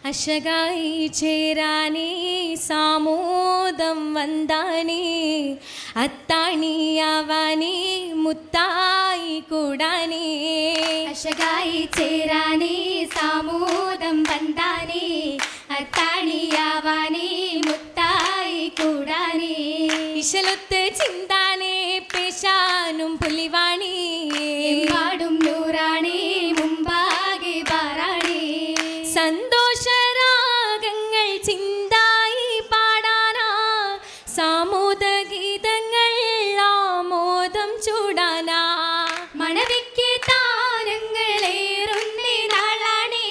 അശകായി ചേരാനേ സാമോദം വന്താനേ അത്താണിയാവാനേ മുത്തായി കൂടാനേ അശകായി ചേരാനേ സാമോദം വന്താനേ അത്താണിയാവാനേ മുത്തായി കൂടാനേ ഇശലൊത്ത് ചിന്താനേ പേശാനും പുലിവാണി പാടും നൂറാണേ മുമ്പാകെ പാറാണേ സന്തോഷരാഗങ്ങൾ ചിന്തായി പാടാനാ സാമോദ ഗീതങ്ങൾ ആമോദം ചൂടാനാ മണവിക്ക് താരങ്ങളേറുന്നേ നാളാണേ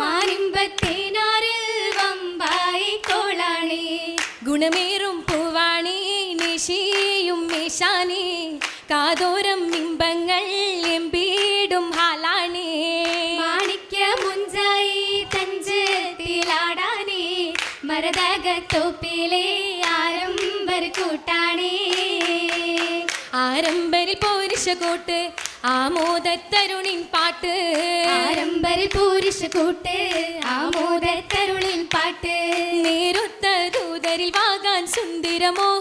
മാനിമ്പത്തേനാറിൽ വമ്പായി കോളാണേ ഗുണമേറും പൂവാണി നിശിയും മേശാനേ കാതോരം ഇമ്പങ്ങൾ എമ്പീടും ഹാലാണേ മാണിക്യ മുഞ്ചായി തഞ്ചത്തിലാടാനേ മരതകത്തോപ്പിലെ ആരംബർ കൂട്ടാണേ ആരംബരിൽ പോരിശകൂട്ട് ആമോദത്തരുണിൻ പാട്ട് ആരംബരിൽ പൂരിശകൂട്ട് ആമോദത്തരുളിൻ പാട്ട് നേരുത്ത ദൂതരിൽ വാകാൻ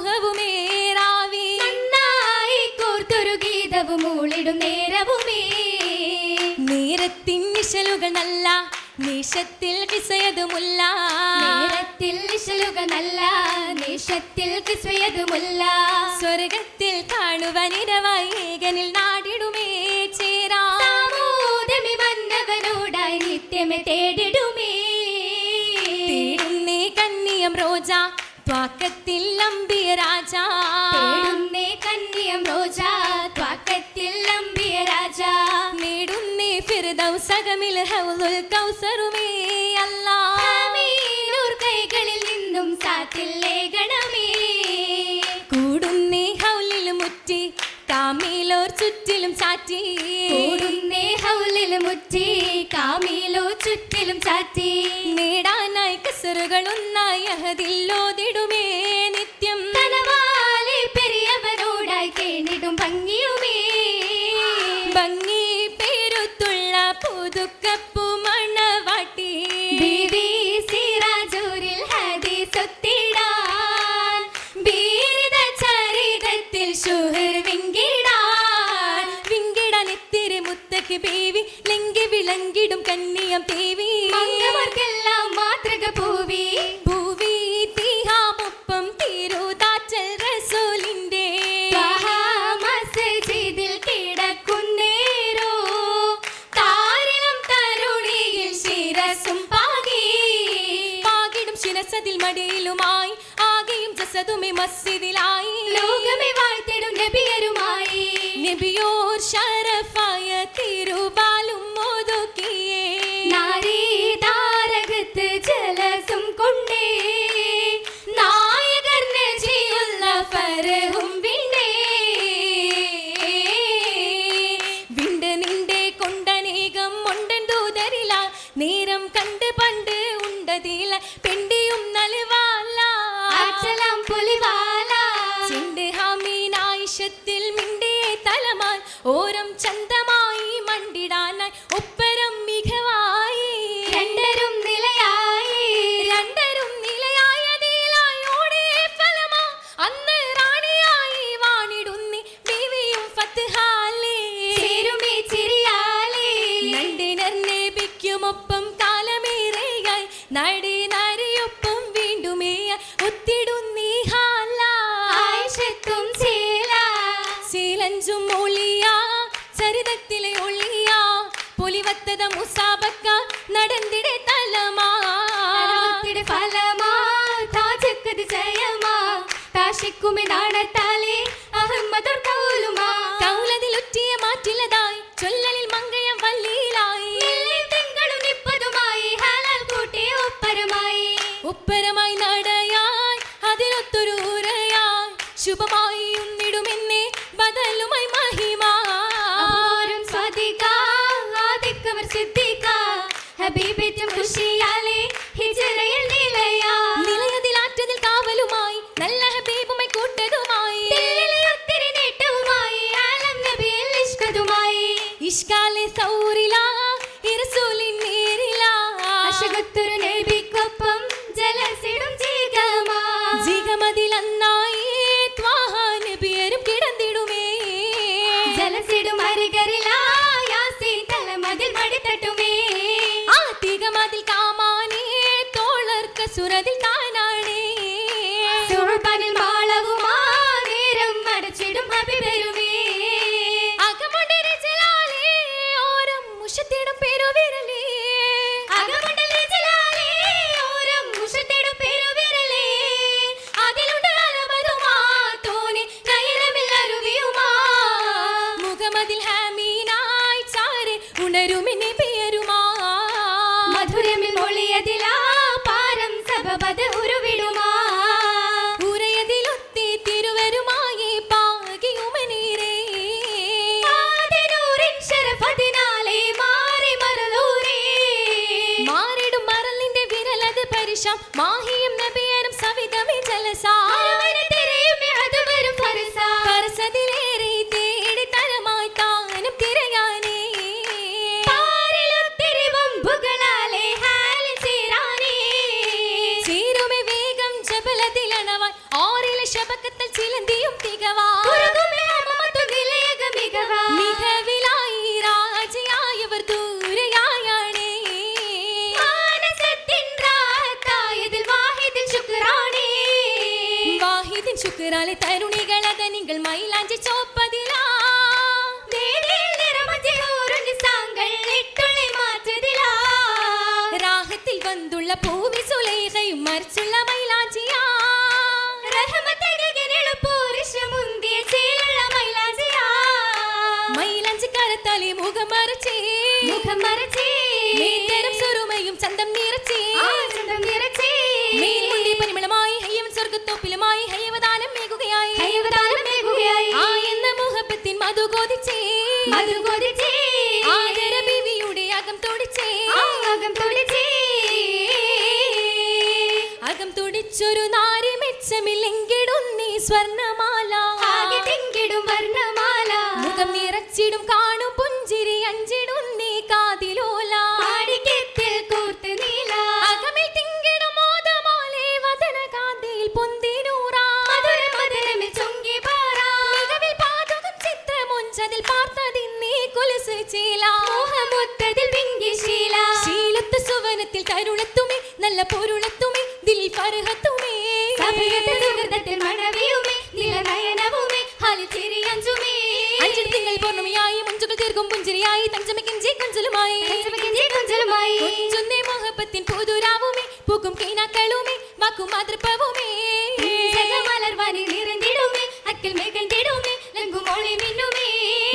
സുന്ദരമോഹവുമേറാവി നന്നായി കോർത്തൊരു ഗീതവും മൂളിടും നേരവുമേ നേരത്തിൻ നിശലുകൾ നല്ല നിശത്തിൽ കിസയതുമുല്ല നേരത്തിൽ നിശലുകൾ നല്ല നിശത്തിൽ കിസ്വയതുമുല്ല സ്വർഗത്തിൽ കാണുവാനിരവായി ഏകനിൽ നാടിടുമേ ചേരാ സാമോദമി വന്നവനോടായി നിത്യമേ തേടിടുമേ തേടുന്നേ കന്യം റോജ ത്വാക്കത്തിൽ അമ്പിയ രാജാ തേടുന്നേ കന്യം റോജ ത്വാക്കത്തിൽ അമ്പിയ രാജ നേടുന്നേ ഫിർദൗസകമിൽ ഹൗലുൽ കൗസറുമേ അല്ലാ ആമീനൂർ കൈകളിൽ നിന്നും സാത്തില്ലേ ഗണമേ കൂടുന്നേ ഹൗലിൽ മുറ്റി കാമീലോർ ചുറ്റിലും ചാറ്റി കൂടുന്നേ ഹൗലിൽ മുറ്റി കാമീലോ ചുറ്റിലും ചാറ്റി നേടാനായി കസറുകളൊന്നായി അഹദില്ലോതിടുമേ നിത്യം കനവാലെ പെരിയവനോടായി കേണിടും ഭംഗിയുമേ ഭംഗി പേരുത്തുള്ള പുതുക്കപ്പു മണവാട്ടി ബീവി സിറാജൂരിൽ ഹദീസൊത്തിടാൻ ബീരിത ചരിതത്തിൽ ശുഹർ വിങ്കിടാൻ വിങ്കിടാൻ എത്തിരി മുത്തക്ക് ബേവി ലെങ്കി വിളങ്കിടും കന്നിയം തേവി മംഗവർക്കെല്ലാം മാതൃക പൂവി ഭൂവി തീഹാമൊപ്പം തിരുതാച്ചൽ റസൂലിന്റെ മസ്ജിദിൽ കിടക്കുന്നേരോ താരിളം തരുണിയിൽ ശിരസും പാകിടും ശിരസതിൽ മടിയിലുമായി ആകെയും ജസതുമേ മസ്ജിദിലായി ലോകമേ വാഴ്ത്തിടും നബിയരുമായി നബിയോർ ശരഫായ തിരുബാലും ഒതുക്കിയേ നാരീ താരകത്ത് ജലസും കൊണ്ടേ നായകർ നജിയുള്ള ഫരഹും വിണ്ടേ വിണ്ട് നിന്റെ കൊണ്ടനേകം ഉണ്ടൻ ദൂതരില നേരം കണ്ട് പണ്ട് ഉണ്ടതില പെണ്ടിയും നലുവാല അച്ചലാം പുലിവാല ചിണ്ട് ഹമീനായിഷത്തിൽ മിണ്ടിയെ തലമാൻ ഓരം ചന്തമായി മണ്ടിടാനായി ഒപ്പരം മികവായി രണ്ടരും നിലയായി രണ്ടരും നിലയായതിലായി ഓടിയ ഫലമാ അന്ന് റാണിയായി വാണിടുന്നി ബീവിയും ഫത്ഹാലേ ചേരുമേ ചിരിയാലേ നണ്ടിനർന്നേപിക്കുമൊപ്പം കാലമേറെയായി നടിനരിയൊപ്പം വീണ്ടുമേ ഒത്തിടുന്നീ ഹാല ആയിഷത്തും ചേല ശീലഞ്ചും ഒളിയ ചരിതത്തിലെ ഒളിയ പൊലിവത്തത മുസാബക്ക നടന്തിടെ തലമാ ത്തിടെ ഫലമാ താജക്കത് ജയമാ താശിക്കുമെ നാണത്താലേ അഹമ്മദർ കൗലുമാ കൗലതിലൊറ്റിയ മാറ്റിലതായി ചൊല്ലലിൽ മങ്കയം വല്ലിയിലായി തിങ്കളും നിപ്പതുമായി ഹലാൽ കൂട്ടി ഒപ്പരമായി ഉപ്പരമായി നടയായി അതിനൊത്തൊരു ഉരയായി ശുഭമായി ഉന്നിടുമെന്നെ ബദലുമായി മഹിമാ ആരും സ്വദിക ആദിക്കവർ സിദ്ദിക ഹബീബേറ്റും ഖുഷിയാലേ ഹിജ്റയിൽ നിലയാ നിലയതിലാറ്റതിൽ കാവലുമായി നല്ല ഹബീബുമായി കൂട്ടതുമായി ദില്ലിലെ ഒത്തിരി നേട്ടവുമായി ആലം നബിയിൽ ഇഷ്കതുമായി ഇഷ്കാലെ സൗറില ഇറസൂലിൻ നേരില അശകത്തുരു നബി ജലസിടും അരികരിലാ യാസീൻ തലമതിൽ മടിത്തട്ടുമേ ആത്തികമതിൽ കാമാനേ തോളർക്ക സുരതിൽ താനാണേ സുൾത്താനിൽ മാളവുമാ നേരം മടച്ചിടും ഹബീബരുമേ അകമുണ്ടരെ ജലാലേ ഓരം മുഷത്തിടും പെരുവിരലേ അകമുണ്ടലെ ജലാലേ ഓരം മുഷത്തിടും പെരുവിരലേ അതിലുണ്ട് അലമതുമാ തോനെ നയനമില്ലരുവിയുമാ മുഖമതിൽ ഹാമീനായി ചാരെ ഉണരുമിനെ പേരുമാ മധുരമിൽ മൊഴിയതിലാ പാരം സബബത് ഉരുവിടുമാ ഉറയതിലൊത്തി തിരുവരുമായി പാകിയുമനീരേ ആദനൂരിൻ ശരഫതിനാലെ മാറി മറലൂരേ മാറിടും മറലിന്റെ വിരലത് പരിശം മാഹിയും നബിയനും സവിതമേ ജലസാ അവനെ തിരയുമേ അത് വരും ഫർസാ പരസതിലേറെ തേടി തരമായി താനും തിരയാനേ പാരിലൊത്തിരി വമ്പുകളാലെ ഹാലിൽ ചേരാനേ ചേരുമേ വേഗം ജബലതിലണവാൻ ഓറിലെ ശബക്കത്തൽ ചിലന്തിയും തികവാ കുറുകുമേ ഹമമത്തു നിലയക മികവാ മികവിലായി രാജയായവർ ദൂരയായാണേ മാനസത്തിൻ റാഹത്തായതിൽ വാഹിദിൽ ശുക്രാനേ വാഹിദിൻ ശുക്രാലെ തരുണികളത നിങ്ങൾ മൈലാഞ്ചി ചോപ്പതിലാ വേദിയിൽ നിറമഞ്ചി ഊരു നിസാങ്കൾ ഇട്ടുള്ളി മാറ്റുതിലാ രാഹത്തിൽ വന്തുള്ള പൂവി സുലൈഹയും മരിച്ചുള്ള മൈലാഞ്ചിയാ റഹ്മത്തഴകിനിളു പൂരിഷമുന്തിയ ചേലുള്ള മൈലാഞ്ചിയാ മൈലാഞ്ചി കരത്താലെ മുഖം മറച്ചേ മുഖം മറച്ചേ മേത്തരം സുറുമയും ചന്തം നിറച്ചേ ചന്തം നിറച്ചേ മേൽമുണ്ടി പരിമളമായി ഹയ്യവൻ സ്വർഗത്തോപ്പിലുമായി ഹയ്യവദാനം മേകുകയായി ഹൈവദാനം മേഘുകയായി ആ എന്ന മുഹബത്തിൻ മധു കൊതിച്ചേ മധു കൊതിച്ചേ ആദര ബീവിയുടെ അകം തുടിച്ചേ അകം തുടിച്ചേ അകം തുടിച്ചൊരു നാരി മെച്ചമില്ലെങ്കിടുന്നീ സ്വർണമാല ആകെ തിങ്കിടും വർണ്ണമാല മുഖം നിറച്ചിടും കാണും പുഞ്ചിരി അഞ്ചിടുന്നീ കാതിലോല മാണിക്യത്തിൽ കൂർത്ത് നീല അകമിൽ തിങ്കിടും മോദമാലേ വദന കാന്തിയിൽ പൊന്തിനൂറാ മധുര മധുരമിൽ ചൊങ്കി പാറാ മികവിൽ പാതകം ചിത്രമൊഞ്ചതിൽ പാർത്തതിന്നീ കൊലുസ് ചീല മോഹമൊത്തതിൽ വിങ്കി ശീല ശീലത്ത് സുവനത്തിൽ തരുളത്തുമേ നല്ല പൊരുളത്തുമേ ദിൽ ഫർഹത്തുമേ സഭയത്തെ സുഹൃതത്തിൽ മണവിയുമേ നിലനയനവുമേ ഹാലിൽ ചിരിയഞ്ചുമേ അഞ്ചിൽ തിങ്കൾ പൂർണ്ണമയായി മുഞ്ചുകൾ തീർക്കും പുഞ്ചിരിയായി തഞ്ചമ കിഞ്ചി കഞ്ചലുമായി കൊഞ്ചലുമായി കൊഞ്ചുന്നേ മോഹപ്പത്തിൻ പുതുരാവുമേ പൂക്കും കീനാക്കളുമേ വാക്കും മാതൃപ്പവുമേ ജഗമലർവാനി നിറഞ്ഞിടുമേ അക്കിൽ മേഘണ്ടിടുമേ ലങ്കുമോളി മിന്നുമേ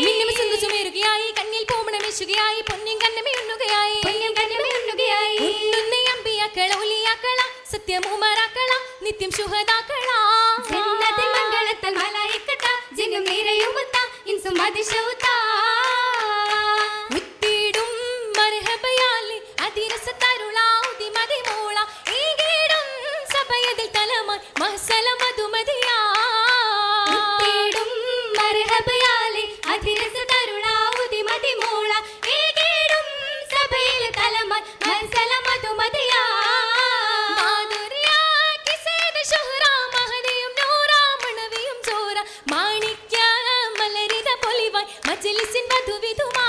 മിന്നും സുന്ദുസുമേറുകയായി കണ്ണിൽ പൂമണമേശുകയായി പൊന്നിൻ കണ്ണമേ ഉണ്ണുകയായി പൊന്നും കണ്ണമേ ഉണ്ണുകയായി ഉണ്ണുന്നേ അമ്പിയാക്കള ഒലിയാക്കള സത്യമൂമറാക്കള നിത്യം ശുഹദാക്കള ജന്നത്തിൽ മംഗളത്താൽ മലായിക്കത്ത ജിന്നും നിറയുമുത്ത ഇൻസും അതിശവുത്ത മുത്തിടും മർഹബയാലി അതിരസ തരുളാഉതി മതിമോള ഈഗീടും സഭയതിൽ തലമായി മഹസല മധുമതിയാ മുത്തിടും മർഹബയാലെ അധിരസ തരുളാവുതി മതിമോള ഏകേടും സഭയിൽ തലമൻ മത്സല മധുമതിയാ മാധുര്യാ കിസേന ശുഹ്റാ മഹദിയും നൂറാ മണവിയും ചോര മാണിക്യ മലരിത പൊലിവായി മജ്ലിസിൻ വധുവിധുമാ